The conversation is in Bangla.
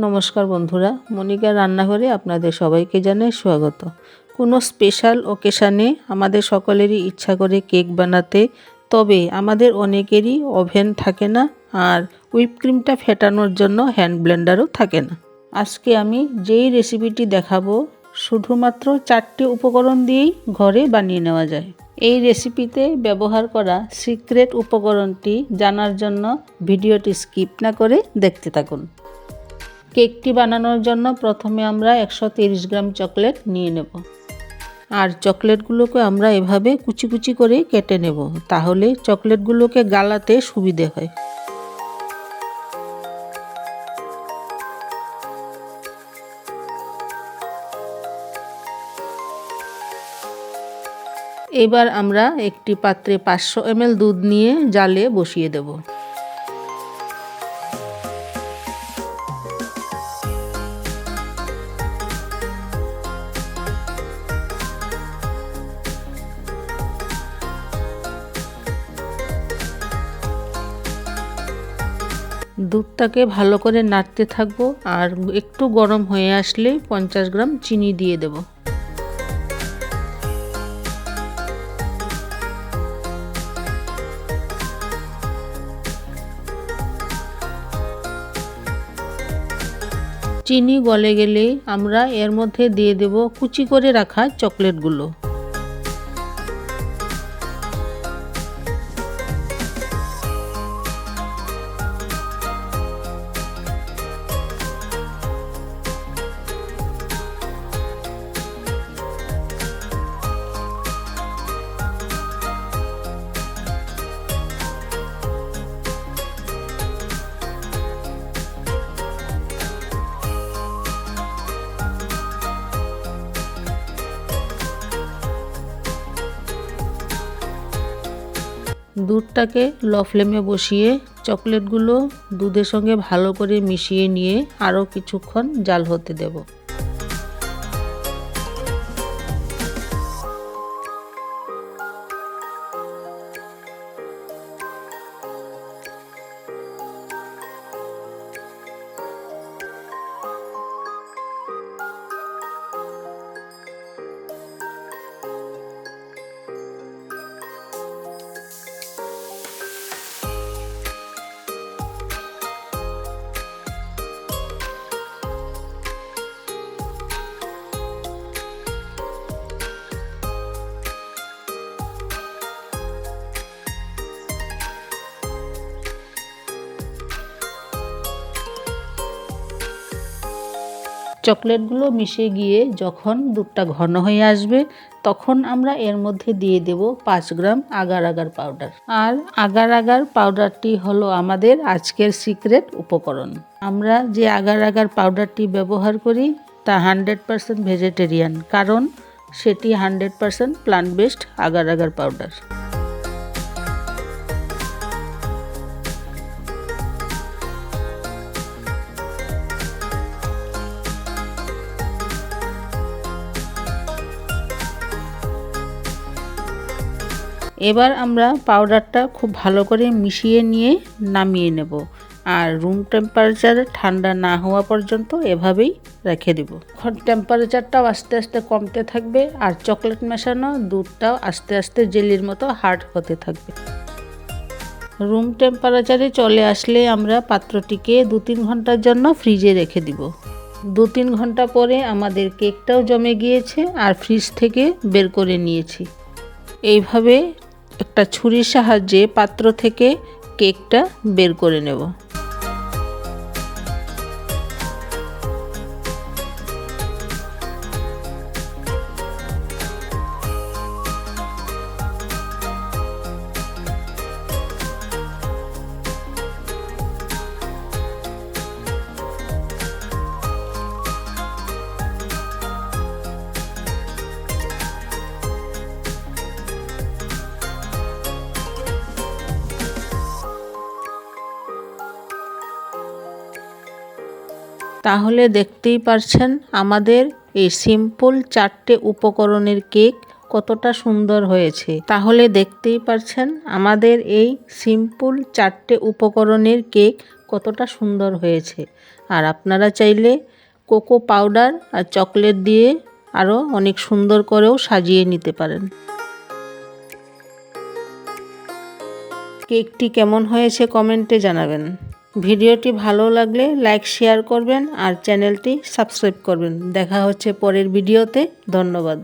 নমস্কার বন্ধুরা, মনিকা রান্নাঘরে আপনাদের সবাইকে জানাই স্বাগত। কোনো স্পেশাল ওকেশানে আমাদের সকলেরই ইচ্ছা করে কেক বানাতে, তবে আমাদের অনেকেরই ওভেন থাকে না আর হুইপ ক্রিমটা ফেটানোর জন্য হ্যান্ড ব্লেন্ডারও থাকে না। আজকে আমি যেই রেসিপিটি দেখাবো শুধুমাত্র 4টি উপকরণ দিয়েই ঘরে বানিয়ে নেওয়া যায়। এই রেসিপিতে ব্যবহার করা সিক্রেট উপকরণটি জানার জন্য ভিডিওটি স্কিপ না করে দেখতে থাকুন। কেকটি বানানোর জন্য প্রথমে আমরা 130 গ্রাম চকলেট নিয়ে নেব আর চকলেটগুলোকে আমরা এভাবে কুচি কুচি করে কেটে নেব, তাহলে চকলেটগুলোকে গালাতে সুবিধে হয়। এবার আমরা একটি পাত্রে 500 ml দুধ নিয়ে জালে বসিয়ে দেব। দুধটাকে ভালো করে নাড়তে থাকবো আর একটু গরম হয়ে আসলে 50 গ্রাম চিনি দিয়ে দেব। চিনি গলে গেলে আমরা এর মধ্যে দিয়ে দেব কুচি করে রাখা চকলেটগুলো। দুধটাকে লো ফ্লেমে বসিয়ে চকলেটগুলো দুধের সঙ্গে ভালো করে মিশিয়ে নিয়ে আরও কিছুক্ষণ জাল হতে দেব। চকলেটগুলো মিশে গিয়ে যখন দুধটা ঘন হয়ে আসবে তখন আমরা এর মধ্যে দিয়ে দেব 5 গ্রাম আগার আগার পাউডার। আর আগার আগার পাউডারটি হলো আমাদের আজকের সিক্রেট উপকরণ। আমরা যে আগার আগার পাউডারটি ব্যবহার করি তা 100% ভেজিটেরিয়ান, কারণ সেটি 100% plant based agar agar powder. এবার আমরা পাউডারটা খুব ভালো করে মিশিয়ে নিয়ে নামিয়ে নেব আর রুম টেম্পারেচারে ঠান্ডা না হওয়া পর্যন্ত এভাবেই রেখে দেব। টেম্পারেচারটাও আস্তে আস্তে কমতে থাকবে আর চকলেট মেশানো দুধটাও আস্তে আস্তে জেলির মতো হার্ড হতে থাকবে। রুম টেম্পারেচারে চলে আসলে আমরা পাত্রটিকে 2-3 ঘন্টার জন্য ফ্রিজে রেখে দিব। 2-3 ঘন্টা পরে আমাদের কেকটাও জমে গিয়েছে আর ফ্রিজ থেকে বের করে নিয়েছি। এইভাবে একটা ছুরির সাহায্যে পাত্র থেকে কেকটা বের করে নেব। তাহলে দেখতেই পারছেন আমাদের এই সিম্পল 4টে উপকরণের কেক কতটা সুন্দর হয়েছে। তাহলে দেখতেই পারছেন আমাদের এই সিম্পল 4টে উপকরণের কেক কতটা সুন্দর হয়েছে। আর আপনারা চাইলে কোকো পাউডার আর চকলেট দিয়ে আরও অনেক সুন্দর করেও সাজিয়ে নিতে পারেন। কেকটি কেমন হয়েছে কমেন্টে জানাবেন। ভিডিওটি ভালো লাগলে লাইক শেয়ার করবেন আর চ্যানেলটি সাবস্ক্রাইব করবেন। দেখা হচ্ছে পরের ভিডিওতে। ধন্যবাদ।